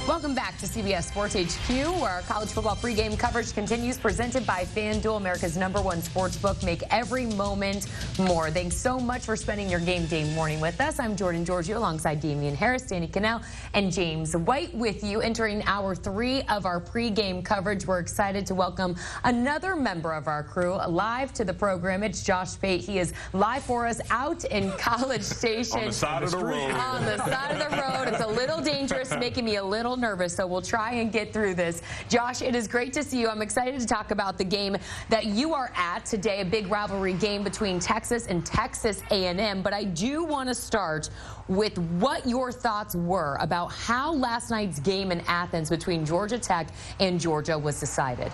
Welcome back to CBS Sports HQ, where our college football pregame coverage continues, presented by FanDuel, America's #1 sportsbook. Make every moment more. Thanks so much for spending your game day morning with us. I'm Jordan Giorgio alongside Damian Harris, Danny Cannell, and James White with you, entering hour 3 of our pregame coverage. We're excited to welcome another member of our crew live to the program. It's Josh Pate. He is live for us out in College Station. On the side of the road. On the side of the road. It's a little dangerous, making me a little nervous, so we'll try and get through this. Josh, it is great to see you. I'm excited to talk about the game that you are at today, a big rivalry game between Texas and Texas A&M, but I do want to start with what your thoughts were about how last night's game in Athens between Georgia Tech and Georgia was decided.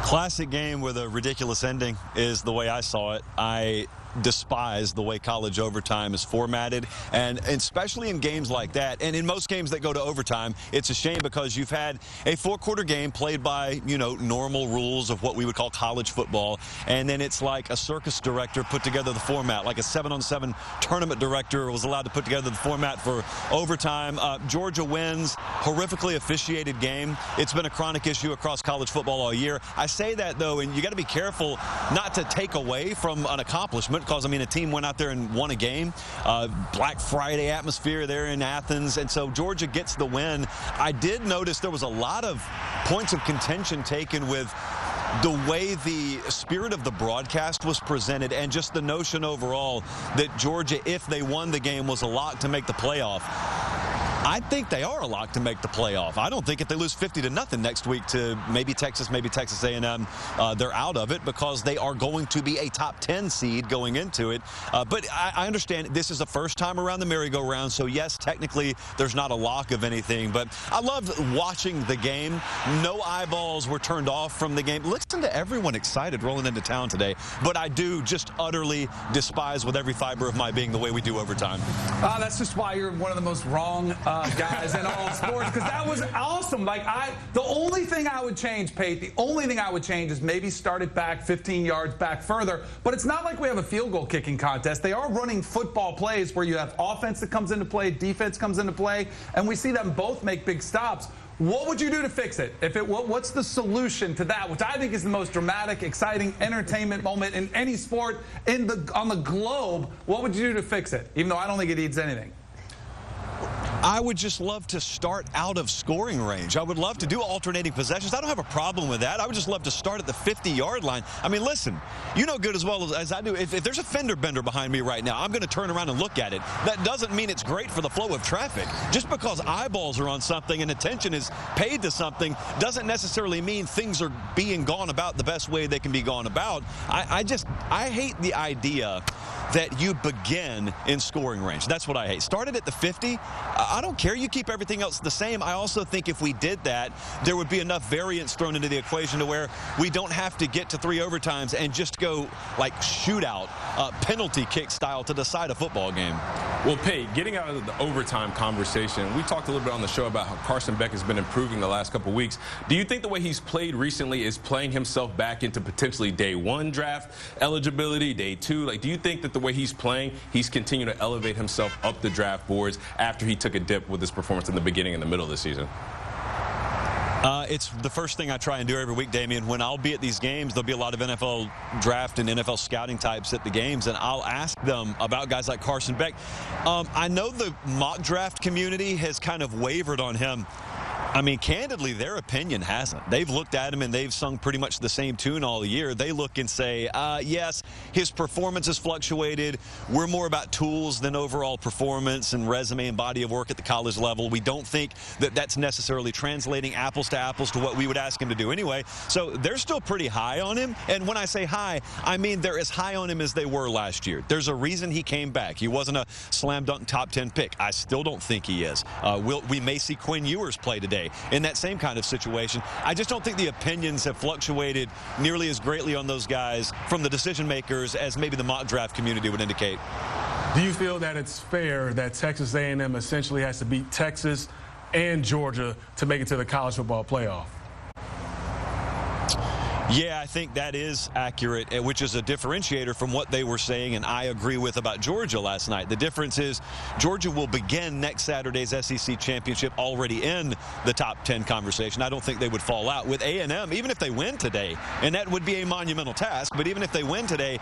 Classic game with a ridiculous ending is the way I saw it. I despise the way college overtime is formatted, and especially in games like that, and in most games that go to overtime, it's a shame because you've had a 4-quarter game played by, you know, normal rules of what we would call college football, and then it's like a circus director put together the format, like a 7-on-7 tournament director was allowed to put together the format for overtime. Georgia wins, horrifically officiated game. It's been a chronic issue across college football all year. I say that, though, and you got to be careful not to take away from an accomplishment, because, I mean, a team went out there and won a game. Black Friday atmosphere there in Athens, and so Georgia gets the win. I did notice there was a lot of points of contention taken with the way the spirit of the broadcast was presented, and just the notion overall that Georgia, if they won the game, was a lock to make the playoff. I think they are a lock to make the playoff. I don't think if they lose 50-0 next week to maybe Texas A&M, they're out of it, because they are going to be a top 10 seed going into it. But I understand this is the first time around the merry-go-round, so yes, technically there's not a lock of anything. But I loved watching the game. No eyeballs were turned off from the game. Listen to everyone excited rolling into town today. But I do just utterly despise with every fiber of my being the way we do overtime. That's just why you're one of the most wrong guys in all sports, because that was awesome. Like, the only thing I would change, Pate, the only thing I would change is maybe start it back 15 yards back further. But it's not like we have a field goal kicking contest. They are running football plays where you have offense that comes into play, defense comes into play, and we see them both make big stops. What would you do to fix it? What's the solution to that, which I think is the most dramatic, exciting entertainment moment in any sport on the globe? What would you do to fix it? Even though I don't think it needs anything. I would just love to start out of scoring range. I would love to do alternating possessions. I don't have a problem with that. I would just love to start at the 50-yard line. I mean, listen, you know good as well as I do, if there's a fender bender behind me right now, I'm going to turn around and look at it. That doesn't mean it's great for the flow of traffic. Just because eyeballs are on something and attention is paid to something doesn't necessarily mean things are being gone about the best way they can be gone about. I hate the idea that you begin in scoring range. That's what I hate. Started at the 50. I don't care. You keep everything else the same. I also think if we did that, there would be enough variance thrown into the equation to where we don't have to get to 3 overtimes and just go like shootout, penalty kick style to decide a football game. Well, Pate, getting out of the overtime conversation, we talked a little bit on the show about how Carson Beck has been improving the last couple weeks. Do you think the way he's played recently is playing himself back into potentially day 1 draft eligibility, day 2? Like, do you think that the way he's playing, he's continuing to elevate himself up the draft boards after he took a dip with his performance in the beginning and the middle of the season? It's the first thing I try and do every week, Damian. When I'll be at these games, there'll be a lot of NFL draft and NFL scouting types at the games, and I'll ask them about guys like Carson Beck. I know the mock draft community has kind of wavered on him. I mean, candidly, their opinion hasn't. They've looked at him and they've sung pretty much the same tune all year. They look and say, yes, his performance has fluctuated. We're more about tools than overall performance and resume and body of work at the college level. We don't think that that's necessarily translating apples to what we would ask him to do anyway. So they're still pretty high on him. And when I say high, I mean they're as high on him as they were last year. There's a reason he came back. He wasn't a slam dunk top 10 pick. I still don't think he is. We may see Quinn Ewers play today in that same kind of situation. I just don't think the opinions have fluctuated nearly as greatly on those guys from the decision makers as maybe the mock draft community would indicate. Do you feel that it's fair that Texas A&M essentially has to beat Texas and Georgia to make it to the college football playoff? Yeah, I think that is accurate, which is a differentiator from what they were saying, and I agree with about Georgia last night. The difference is Georgia will begin next Saturday's SEC championship already in the top 10 conversation. I don't think they would fall out. With A&M, even if they win today, and that would be a monumental task, but even if they win today,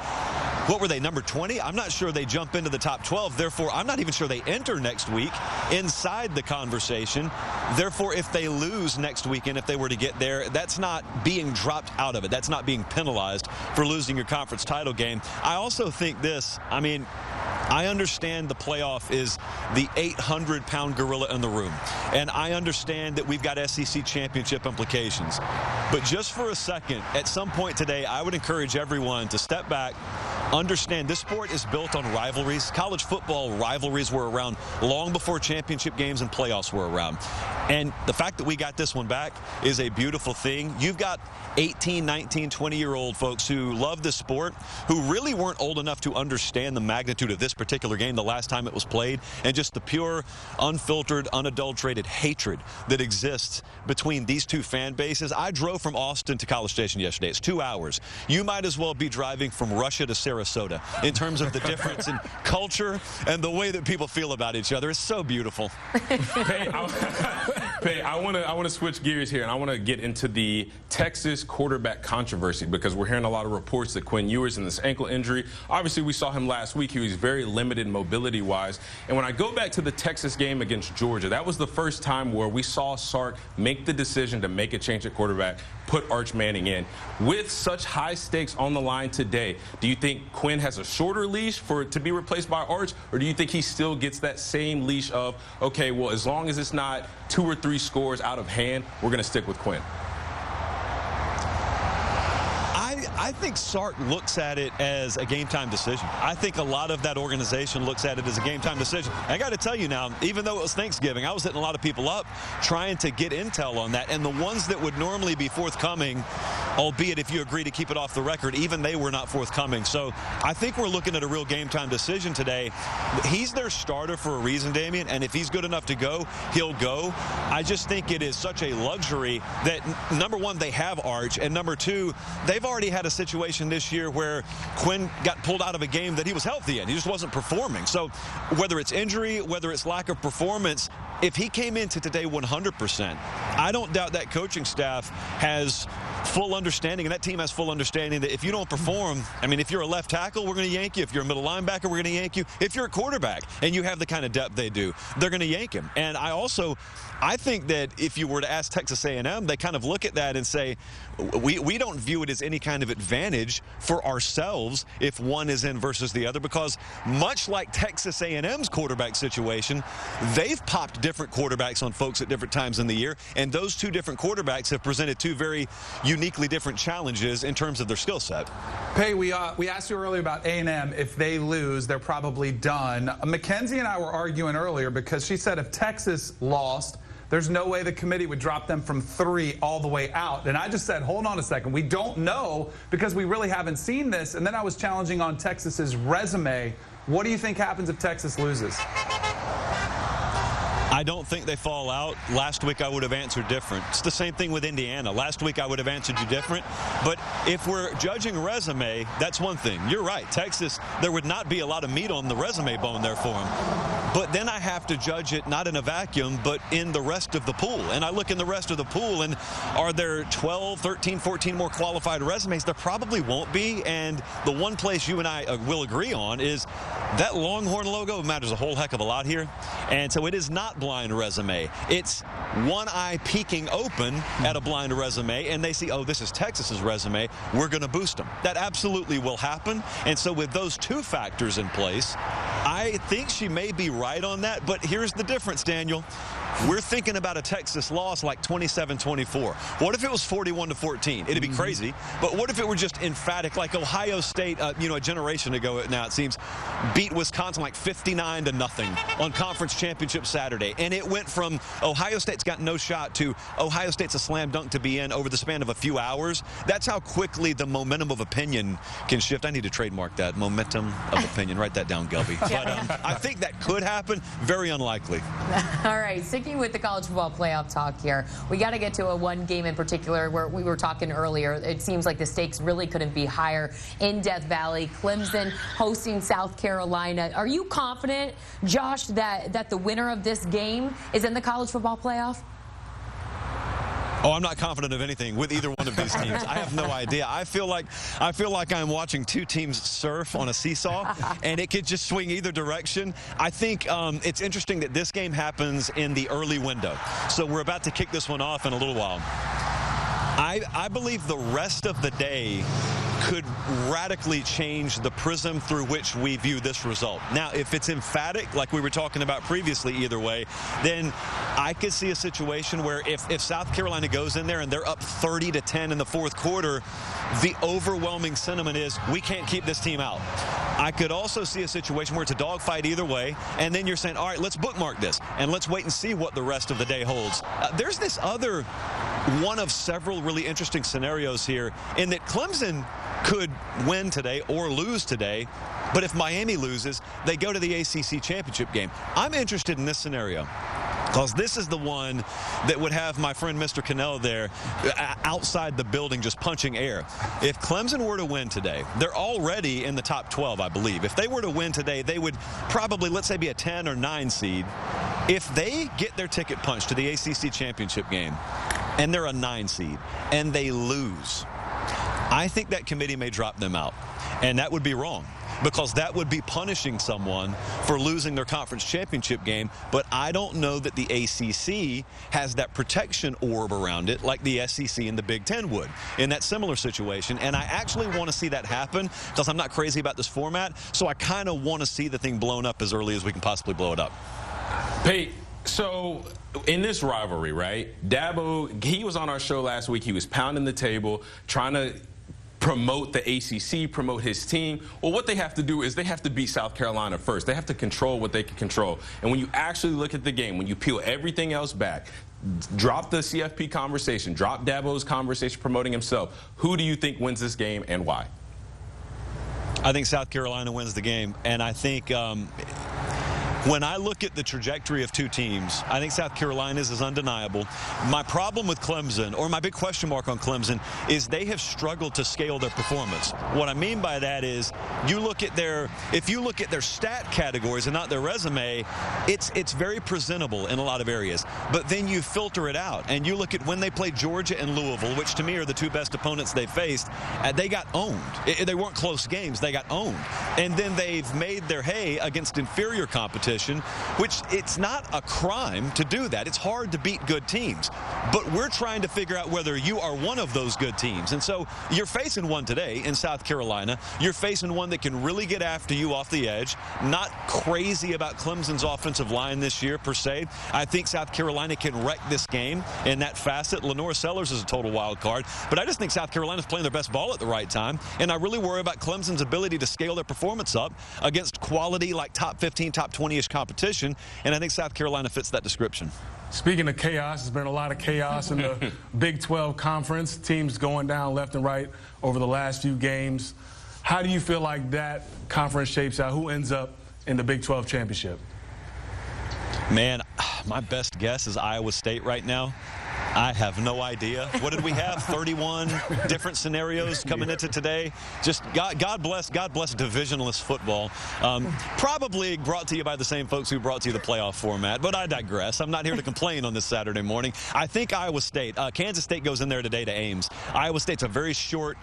what were they, number 20? I'm not sure they jump into the top 12. Therefore, I'm not even sure they enter next week inside the conversation. Therefore, if they lose next weekend, if they were to get there, that's not being dropped out of it. That's not being penalized for losing your conference title game. I also think this, I mean, I understand the playoff is the 800-pound gorilla in the room, and I understand that we've got SEC championship implications. But just for a second, at some point today, I would encourage everyone to step back, understand this sport is built on rivalries. College football rivalries were around long before championship games and playoffs were around. And the fact that we got this one back is a beautiful thing. You've got 18, 19, 20-year-old folks who love this sport, who really weren't old enough to understand the magnitude of this particular game the last time it was played, and just the pure, unfiltered, unadulterated hatred that exists between these two fan bases. I drove from Austin to College Station yesterday. It's 2 hours. You might as well be driving from Russia to Sarasota in terms of the difference in culture and the way that people feel about each other. It's so beautiful. Pate, I want to switch gears here, and I want to get into the Texas quarterback controversy, because we're hearing a lot of reports that Quinn Ewers in this ankle injury. Obviously, we saw him last week. He was very limited mobility-wise. And when I go back to the Texas game against Georgia, that was the first time where we saw Sark make the decision to make a change at quarterback, put Arch Manning in. With such high stakes on the line today, do you think Quinn has a shorter leash to be replaced by Arch, or do you think he still gets that same leash of, okay, well, as long as it's not 2 or 3 scores out of hand, we're going to stick with Quinn? I think Sark looks at it as a game-time decision. I think a lot of that organization looks at it as a game-time decision. I got to tell you now, even though it was Thanksgiving, I was hitting a lot of people up trying to get intel on that. And the ones that would normally be forthcoming, albeit if you agree to keep it off the record, even they were not forthcoming. So I think we're looking at a real game-time decision today. He's their starter for a reason, Damian, and if he's good enough to go, he'll go. I just think it is such a luxury that, number one, they have Arch, and number two, they've already had a situation this year where Quinn got pulled out of a game that he was healthy in. He just wasn't performing. So whether it's injury, whether it's lack of performance, if he came into today 100%, I don't doubt that coaching staff has full understanding, and that team has full understanding that if you don't perform, I mean, if you're a left tackle, we're going to yank you. If you're a middle linebacker, we're going to yank you. If you're a quarterback and you have the kind of depth they do, they're going to yank him. And I think that if you were to ask Texas A&M, they kind of look at that and say, we don't view it as any kind of advantage for ourselves if one is in versus the other, because much like Texas A&M's quarterback situation, they've popped different quarterbacks on folks at different times in the year, and those two different quarterbacks have presented two very uniquely different challenges in terms of their skill set. Pate, we asked you earlier about A&M. If they lose, they're probably done. Mackenzie and I were arguing earlier because she said if Texas lost, there's no way the committee would drop them from 3 all the way out. And I just said, hold on a second. We don't know because we really haven't seen this. And then I was challenging on Texas's resume. What do you think happens if Texas loses? I don't think they fall out. Last week I would have answered different. It's the same thing with Indiana. Last week I would have answered you different. But if we're judging resume, that's one thing. You're right. Texas, there would not be a lot of meat on the resume bone there for them. But then I have to judge it not in a vacuum, but in the rest of the pool. And I look in the rest of the pool, and are there 12, 13, 14 more qualified resumes? There probably won't be. And the one place you and I will agree on is that Longhorn logo matters a whole heck of a lot here. And so it is not blind resume. It's one eye peeking open at a blind resume, and they see, oh, this is Texas's resume. We're going to boost them. That absolutely will happen. And so with those two factors in place, I think she may be right on that. But here's the difference, Daniel. We're thinking about a Texas loss like 27-24. What if it was 41-14? It'd be crazy. But what if it were just emphatic, like Ohio State, a generation ago now, it seems, beat Wisconsin like 59-0 on Conference Championship Saturday. And it went from Ohio State's got no shot to Ohio State's a slam dunk to be in over the span of a few hours. That's how quickly the momentum of opinion can shift. I need to trademark that, momentum of opinion. Write that down, Gelby. But I think that could happen. Very unlikely. All right. sticking with the college football playoff talk here, we got to get to one game in particular where we were talking earlier. It seems like the stakes really couldn't be higher in Death Valley. Clemson hosting South Carolina. Are you confident, Josh, that the winner of this game is in the college football playoff? Oh, I'm not confident of anything with either one of these teams. I have no idea. I feel like I'm watching two teams surf on a seesaw, and it could just swing either direction. I think it's interesting that this game happens in the early window. So we're about to kick this one off in a little while. I believe the rest of the day could radically change the prism through which we view this result. Now, if it's emphatic, like we were talking about previously either way, then I could see a situation where if South Carolina goes in there and they're up 30-10 in the fourth quarter, the overwhelming sentiment is we can't keep this team out. I could also see a situation where it's a dogfight either way, and then you're saying, all right, let's bookmark this, and let's wait and see what the rest of the day holds. There's this other one of several really interesting scenarios here in that Clemson could win today or lose today, but if Miami loses, they go to the ACC championship game. I'm interested in this scenario because this is the one that would have my friend Mr. Cannell there outside the building just punching air. If Clemson were to win today, they're already in the top 12, I believe. If they were to win today, they would probably, let's say, be a 10 or 9 seed. If they get their ticket punched to the ACC championship game and they're a 9 seed and they lose, I think that committee may drop them out. And that would be wrong, because that would be punishing someone for losing their conference championship game. But I don't know that the ACC has that protection orb around it like the SEC and the Big Ten would in that similar situation. And I actually want to see that happen because I'm not crazy about this format. So I kind of want to see the thing blown up as early as we can possibly blow it up. Pate, so in this rivalry, right, Dabo, he was on our show last week. He was pounding the table, trying to promote the ACC, promote his team. Well, what they have to do is they have to beat South Carolina first. They have to control what they can control. And when you actually look at the game, when you peel everything else back, drop the CFP conversation, drop Dabo's conversation promoting himself, who do you think wins this game and why? I think South Carolina wins the game, and I think when I look at the trajectory of two teams, I think South Carolina's is undeniable. My problem with Clemson, or my big question mark on Clemson, is they have struggled to scale their performance. What I mean by that is if you look at their stat categories and not their resume, it's very presentable in a lot of areas. But then you filter it out and you look at when they played Georgia and Louisville, which to me are the two best opponents they faced, they got owned. They weren't close games, they got owned. And then they've made their hay against inferior competition, which it's not a crime to do that. It's hard to beat good teams. But we're trying to figure out whether you are one of those good teams. And so you're facing one today in South Carolina. You're facing one that can really get after you off the edge. Not crazy about Clemson's offensive line this year, per se. I think South Carolina can wreck this game in that facet. Lenore Sellers is a total wild card. But I just think South Carolina's playing their best ball at the right time. And I really worry about Clemson's ability to scale their performance up against quality, like top 15, top 20-ish competition, and I think South Carolina fits that description. Speaking of chaos, there's been a lot of chaos in the Big 12 conference. Teams going down left and right over the last few games. How do you feel like that conference shapes out? Who ends up in the Big 12 championship? Man, my best guess is Iowa State right now. I have no idea. What did we have? 31 different scenarios coming into today. Just God bless divisionless football. Probably brought to you by the same folks who brought to you the playoff format, but I digress. I'm not here to complain on this Saturday morning. I think Iowa State. Kansas State goes in there today to Ames. Iowa State's a very short,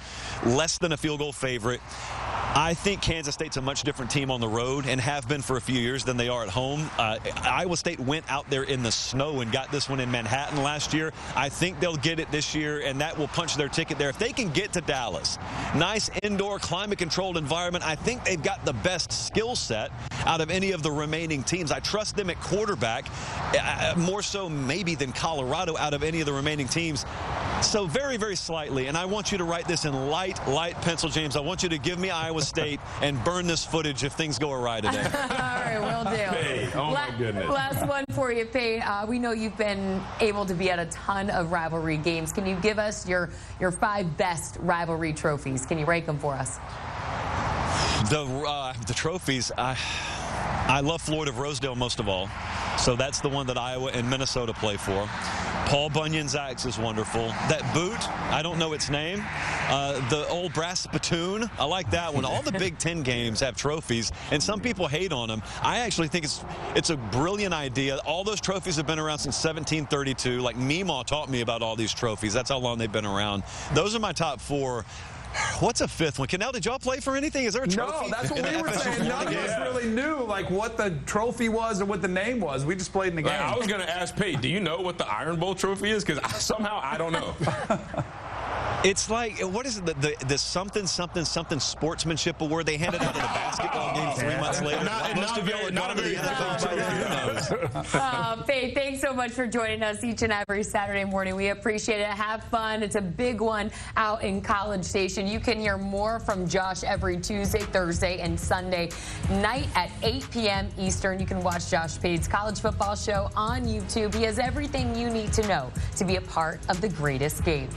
less than a field goal favorite. I think Kansas State's a much different team on the road and have been for a few years than they are at home. Iowa State went out there in the snow and got this one in Manhattan last year. I think they'll get it this year, and that will punch their ticket there. If they can get to Dallas, nice indoor climate-controlled environment, I think they've got the best skill set out of any of the remaining teams. I trust them at quarterback more so maybe than Colorado out of any of the remaining teams. So very, very slightly, and I want you to write this in light pencil, James. I want you to give me Iowa State and burn this footage if things go awry today. All right, will do. Hey, oh my goodness. Last one for you, Pate. We know you've been able to be at a ton of rivalry games. Can you give us your 5 best rivalry trophies? Can you rank them for us? The trophies, I love Floyd of Rosedale most of all. So that's the one that Iowa and Minnesota play for. Paul Bunyan's axe is wonderful. That boot, I don't know its name. The old brass spittoon, I like that one. All the Big Ten games have trophies, and some people hate on them. I actually think it's a brilliant idea. All those trophies have been around since 1732. Like Meemaw taught me about all these trophies. That's how long they've been around. Those are my top 4. What's a 5th one? Canal, did y'all play for anything? Is there a trophy? No, that's what we were saying. None of us really knew like what the trophy was or what the name was. We just played in the game. I was going to ask Pate, do you know what the Iron Bowl trophy is? Because somehow I don't know. It's like, what is it, the something sportsmanship award they handed out at a basketball game 3 months later? Most of y'all are not a very Pate, thanks so much for joining us each and every Saturday morning. We appreciate it. Have fun. It's a big one out in College Station. You can hear more from Josh every Tuesday, Thursday, and Sunday night at 8 p.m. Eastern. You can watch Josh Pate's college football show on YouTube. He has everything you need to know to be a part of the greatest game.